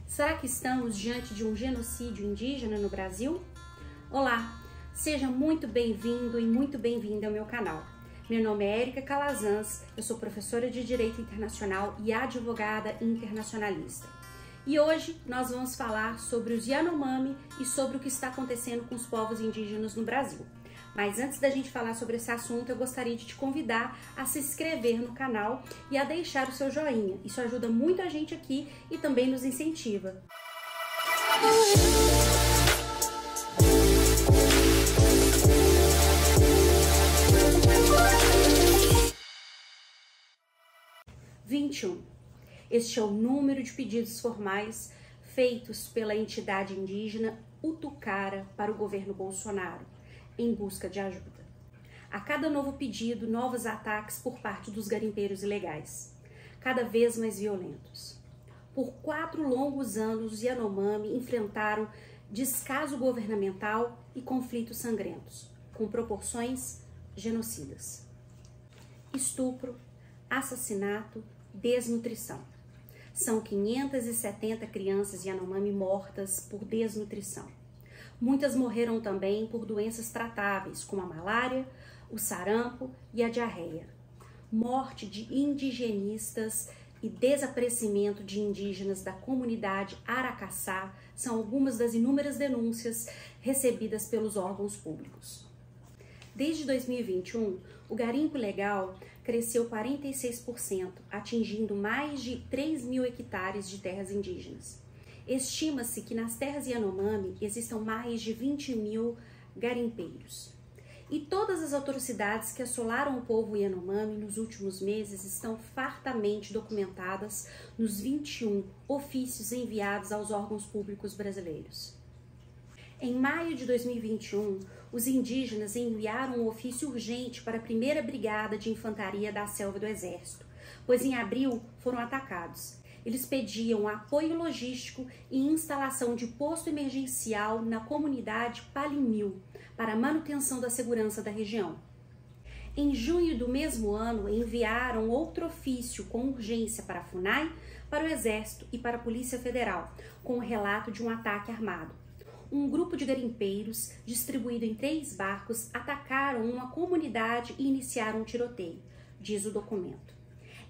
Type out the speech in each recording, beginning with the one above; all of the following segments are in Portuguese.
Será que estamos diante de um genocídio indígena no Brasil? Olá, seja muito bem-vindo e muito bem-vinda ao meu canal. Meu nome é Érica Calazans, eu sou professora de Direito Internacional e advogada internacionalista. E hoje nós vamos falar sobre os Yanomami e sobre o que está acontecendo com os povos indígenas no Brasil. Mas antes da gente falar sobre esse assunto, eu gostaria de te convidar a se inscrever no canal e a deixar o seu joinha. Isso ajuda muito a gente aqui e também nos incentiva. Este é o número de pedidos formais feitos pela entidade indígena Utucara para o governo Bolsonaro, em busca de ajuda. A cada novo pedido, novos ataques por parte dos garimpeiros ilegais, cada vez mais violentos. Por 4 longos anos, os Yanomami enfrentaram descaso governamental e conflitos sangrentos, com proporções genocidas. Estupro, assassinato, desnutrição. São 570 crianças Yanomami mortas por desnutrição. Muitas morreram também por doenças tratáveis, como a malária, o sarampo e a diarreia. Morte de indigenistas e desaparecimento de indígenas da comunidade Aracaçá são algumas das inúmeras denúncias recebidas pelos órgãos públicos. Desde 2021, o garimpo ilegal cresceu 46%, atingindo mais de 3.000 hectares de terras indígenas. Estima-se que nas terras Yanomami existam mais de 20.000 garimpeiros. E todas as atrocidades que assolaram o povo Yanomami nos últimos meses estão fartamente documentadas nos 21 ofícios enviados aos órgãos públicos brasileiros. Em maio de 2021, os indígenas enviaram um ofício urgente para a 1ª Brigada de Infantaria da Selva do Exército, pois em abril foram atacados. Eles pediam apoio logístico e instalação de posto emergencial na comunidade Palimil para a manutenção da segurança da região. Em junho do mesmo ano, enviaram outro ofício com urgência para a FUNAI, para o Exército e para a Polícia Federal, com o relato de um ataque armado. Um grupo de garimpeiros, distribuído em 3 barcos, atacaram uma comunidade e iniciaram um tiroteio, diz o documento.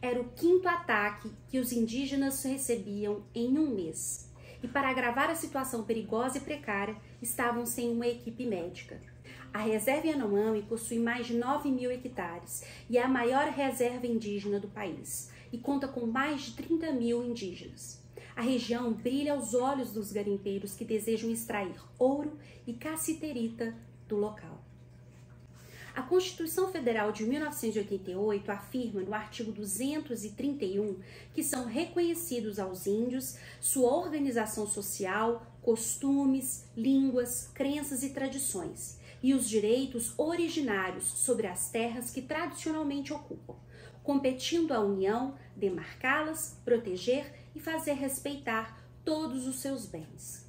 Era o 5º ataque que os indígenas recebiam em um mês. E para agravar a situação perigosa e precária, estavam sem uma equipe médica. A reserva Yanomami possui mais de 9.000 hectares e é a maior reserva indígena do país e conta com mais de 30.000 indígenas. A região brilha aos olhos dos garimpeiros que desejam extrair ouro e cassiterita do local. A Constituição Federal de 1988 afirma no artigo 231 que são reconhecidos aos índios sua organização social, costumes, línguas, crenças e tradições, e os direitos originários sobre as terras que tradicionalmente ocupam, competindo à União demarcá-las, proteger e fazer respeitar todos os seus bens.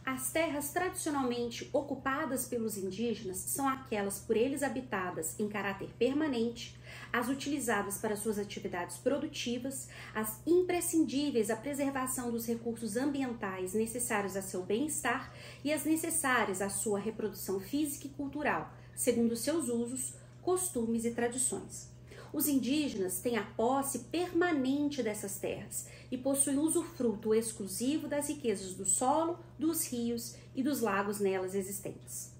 As terras tradicionalmente ocupadas pelos indígenas são aquelas por eles habitadas em caráter permanente, as utilizadas para suas atividades produtivas, as imprescindíveis à preservação dos recursos ambientais necessários a seu bem-estar e as necessárias à sua reprodução física e cultural, segundo seus usos, costumes e tradições. Os indígenas têm a posse permanente dessas terras e possuem usufruto exclusivo das riquezas do solo, dos rios e dos lagos nelas existentes.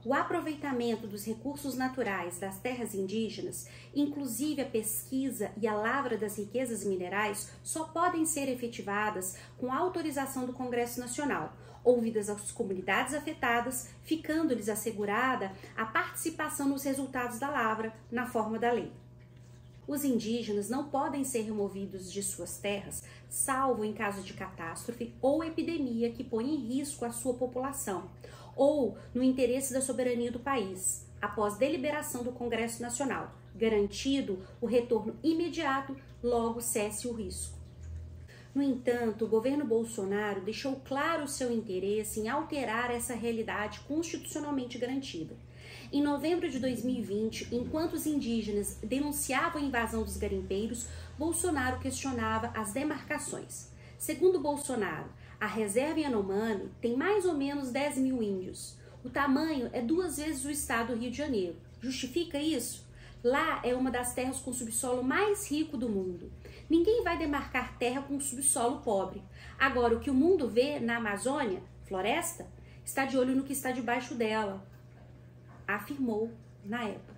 O aproveitamento dos recursos naturais das terras indígenas, inclusive a pesquisa e a lavra das riquezas minerais, só podem ser efetivadas com a autorização do Congresso Nacional, ouvidas as comunidades afetadas, ficando-lhes assegurada a participação nos resultados da lavra na forma da lei. Os indígenas não podem ser removidos de suas terras, salvo em caso de catástrofe ou epidemia que põe em risco a sua população, ou no interesse da soberania do país, após deliberação do Congresso Nacional, garantido o retorno imediato, logo cesse o risco. No entanto, o governo Bolsonaro deixou claro o seu interesse em alterar essa realidade constitucionalmente garantida. Em novembro de 2020, enquanto os indígenas denunciavam a invasão dos garimpeiros, Bolsonaro questionava as demarcações. Segundo Bolsonaro, a reserva Yanomami tem mais ou menos 10 mil índios. O tamanho é 2 vezes o estado do Rio de Janeiro. Justifica isso? Lá é uma das terras com subsolo mais rico do mundo. Ninguém vai demarcar terra com subsolo pobre. Agora, o que o mundo vê na Amazônia, floresta, está de olho no que está debaixo dela, afirmou na época.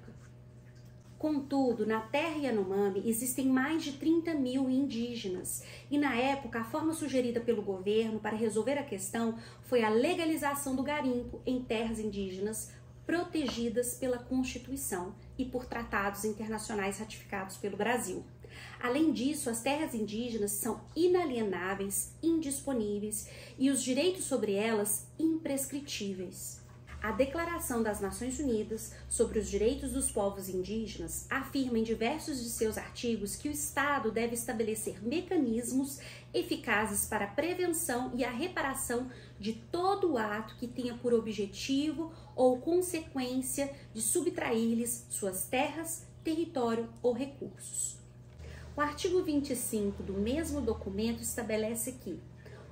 Contudo, na terra Yanomami existem mais de 30 mil indígenas e na época a forma sugerida pelo governo para resolver a questão foi a legalização do garimpo em terras indígenas protegidas pela Constituição e por tratados internacionais ratificados pelo Brasil. Além disso, as terras indígenas são inalienáveis, indisponíveis e os direitos sobre elas imprescritíveis. A Declaração das Nações Unidas sobre os Direitos dos Povos Indígenas afirma em diversos de seus artigos que o Estado deve estabelecer mecanismos eficazes para a prevenção e a reparação de todo ato que tenha por objetivo ou consequência de subtrair-lhes suas terras, território ou recursos. O artigo 25 do mesmo documento estabelece que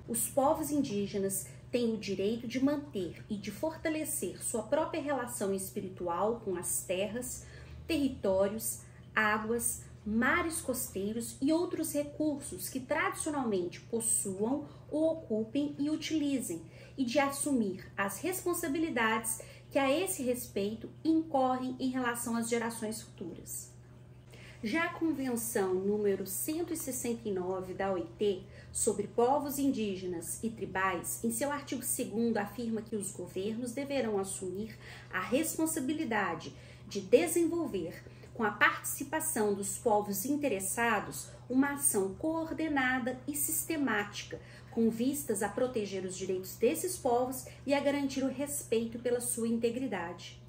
os povos indígenas têm o direito de manter e de fortalecer sua própria relação espiritual com as terras, territórios, águas, mares costeiros e outros recursos que tradicionalmente possuam ou ocupem e utilizem, e de assumir as responsabilidades que a esse respeito incorrem em relação às gerações futuras. Já a Convenção número 169 da OIT sobre povos indígenas e tribais, em seu artigo 2º, afirma que os governos deverão assumir a responsabilidade de desenvolver, com a participação dos povos interessados, uma ação coordenada e sistemática, com vistas a proteger os direitos desses povos e a garantir o respeito pela sua integridade.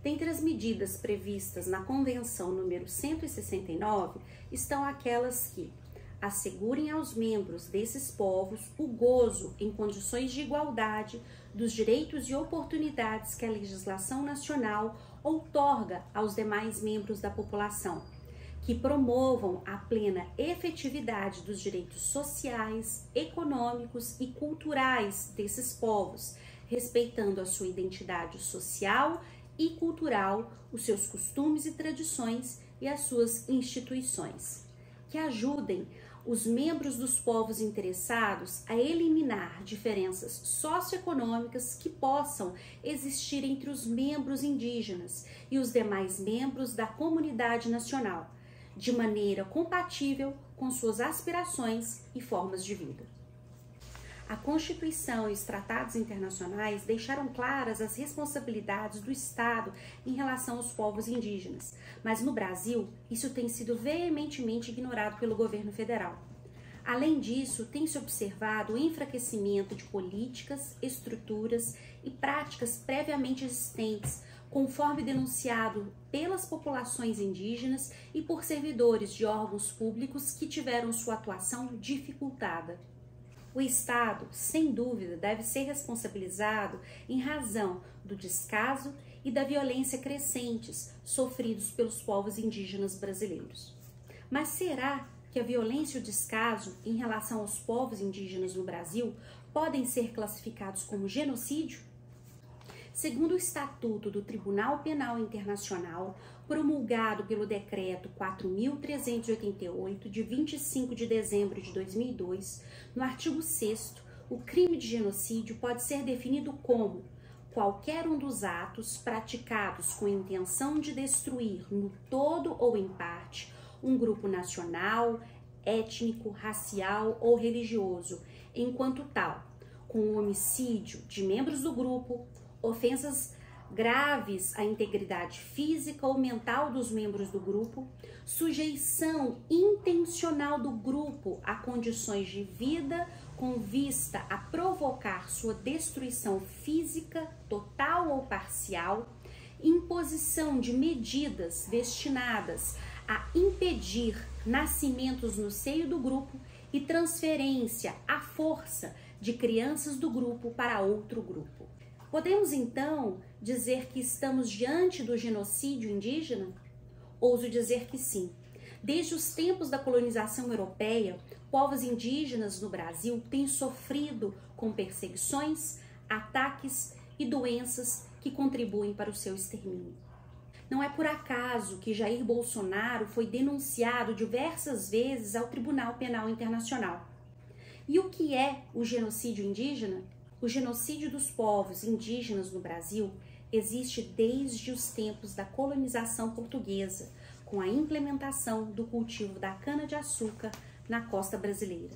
Dentre as medidas previstas na Convenção número 169 estão aquelas que assegurem aos membros desses povos o gozo em condições de igualdade dos direitos e oportunidades que a legislação nacional outorga aos demais membros da população, que promovam a plena efetividade dos direitos sociais, econômicos e culturais desses povos, respeitando a sua identidade social e cultural, os seus costumes e tradições e as suas instituições, que ajudem os membros dos povos interessados a eliminar diferenças socioeconômicas que possam existir entre os membros indígenas e os demais membros da comunidade nacional, de maneira compatível com suas aspirações e formas de vida. A Constituição e os tratados internacionais deixaram claras as responsabilidades do Estado em relação aos povos indígenas, mas no Brasil isso tem sido veementemente ignorado pelo governo federal. Além disso, tem-se observado o enfraquecimento de políticas, estruturas e práticas previamente existentes, conforme denunciado pelas populações indígenas e por servidores de órgãos públicos que tiveram sua atuação dificultada. O Estado, sem dúvida, deve ser responsabilizado em razão do descaso e da violência crescentes sofridos pelos povos indígenas brasileiros. Mas será que a violência e o descaso em relação aos povos indígenas no Brasil podem ser classificados como genocídio? Segundo o Estatuto do Tribunal Penal Internacional, promulgado pelo Decreto 4.388, de 25 de dezembro de 2002, no artigo 6º, o crime de genocídio pode ser definido como qualquer um dos atos praticados com a intenção de destruir no todo ou em parte um grupo nacional, étnico, racial ou religioso, enquanto tal, com o homicídio de membros do grupo, ofensas graves à integridade física ou mental dos membros do grupo, sujeição intencional do grupo a condições de vida com vista a provocar sua destruição física, total ou parcial, imposição de medidas destinadas a impedir nascimentos no seio do grupo e transferência à força de crianças do grupo para outro grupo. Podemos, então, dizer que estamos diante do genocídio indígena? Ouso dizer que sim. Desde os tempos da colonização europeia, povos indígenas no Brasil têm sofrido com perseguições, ataques e doenças que contribuem para o seu extermínio. Não é por acaso que Jair Bolsonaro foi denunciado diversas vezes ao Tribunal Penal Internacional. E o que é o genocídio indígena? O genocídio dos povos indígenas no Brasil existe desde os tempos da colonização portuguesa, com a implementação do cultivo da cana-de-açúcar na costa brasileira.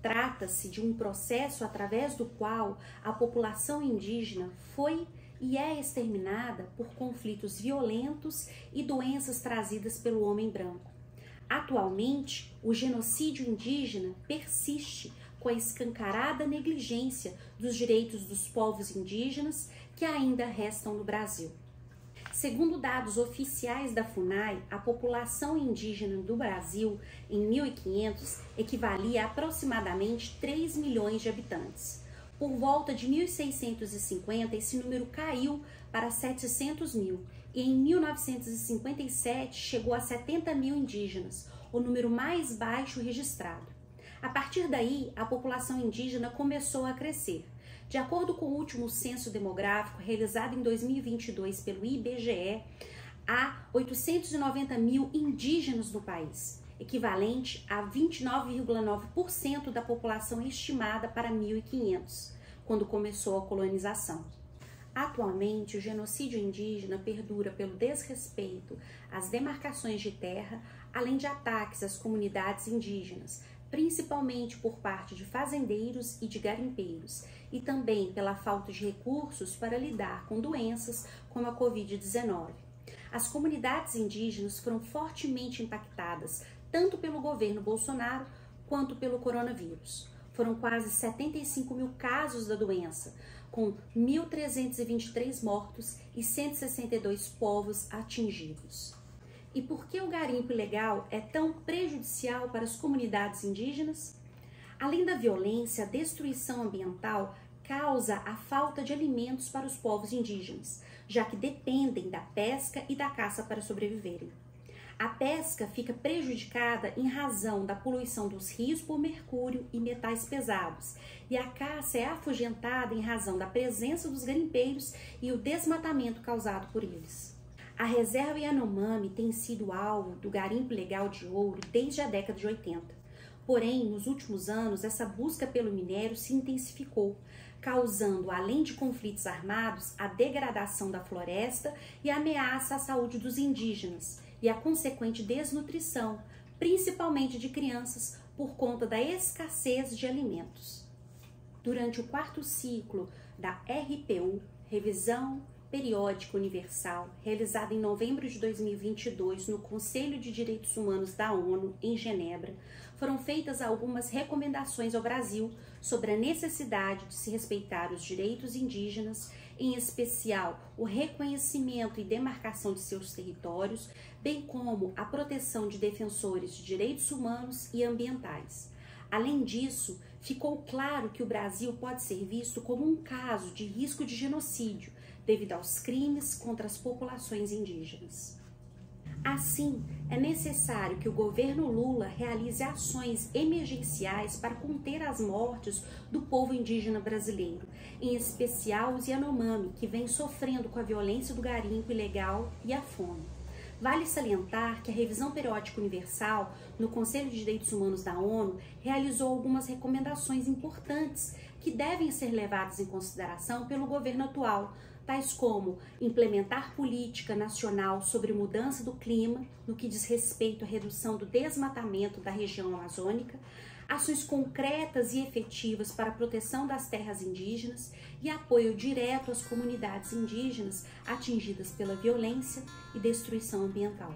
Trata-se de um processo através do qual a população indígena foi e é exterminada por conflitos violentos e doenças trazidas pelo homem branco. Atualmente, o genocídio indígena persiste com a escancarada negligência dos direitos dos povos indígenas que ainda restam no Brasil. Segundo dados oficiais da FUNAI, a população indígena do Brasil, em 1500, equivalia a aproximadamente 3 milhões de habitantes. Por volta de 1650, esse número caiu para 700 mil e em 1957 chegou a 70 mil indígenas, o número mais baixo registrado. A partir daí, a população indígena começou a crescer. De acordo com o último censo demográfico realizado em 2022 pelo IBGE, há 890 mil indígenas no país, equivalente a 29,9% da população estimada para 1500, quando começou a colonização. Atualmente, o genocídio indígena perdura pelo desrespeito às demarcações de terra, além de ataques às comunidades indígenas, principalmente por parte de fazendeiros e de garimpeiros, e também pela falta de recursos para lidar com doenças como a Covid-19. As comunidades indígenas foram fortemente impactadas tanto pelo governo Bolsonaro quanto pelo coronavírus. Foram quase 75 mil casos da doença, com 1.323 mortos e 162 povos atingidos. E por que o garimpo ilegal é tão prejudicial para as comunidades indígenas? Além da violência, a destruição ambiental causa a falta de alimentos para os povos indígenas, já que dependem da pesca e da caça para sobreviverem. A pesca fica prejudicada em razão da poluição dos rios por mercúrio e metais pesados, e a caça é afugentada em razão da presença dos garimpeiros e o desmatamento causado por eles. A reserva Yanomami tem sido alvo do garimpo ilegal de ouro desde a década de 80. Porém, nos últimos anos, essa busca pelo minério se intensificou, causando, além de conflitos armados, a degradação da floresta e a ameaça à saúde dos indígenas e a consequente desnutrição, principalmente de crianças, por conta da escassez de alimentos. Durante o 4º ciclo da RPU, Revisão Periódica Universal, realizada em novembro de 2022 no Conselho de Direitos Humanos da ONU, em Genebra, foram feitas algumas recomendações ao Brasil sobre a necessidade de se respeitar os direitos indígenas, em especial o reconhecimento e demarcação de seus territórios, bem como a proteção de defensores de direitos humanos e ambientais. Além disso, ficou claro que o Brasil pode ser visto como um caso de risco de genocídio, devido aos crimes contra as populações indígenas. Assim, é necessário que o governo Lula realize ações emergenciais para conter as mortes do povo indígena brasileiro, em especial os Yanomami, que vem sofrendo com a violência do garimpo ilegal e a fome. Vale salientar que a Revisão Periódica Universal, no Conselho de Direitos Humanos da ONU, realizou algumas recomendações importantes que devem ser levadas em consideração pelo governo atual, tais como implementar política nacional sobre mudança do clima, no que diz respeito à redução do desmatamento da região amazônica, ações concretas e efetivas para a proteção das terras indígenas e apoio direto às comunidades indígenas atingidas pela violência e destruição ambiental.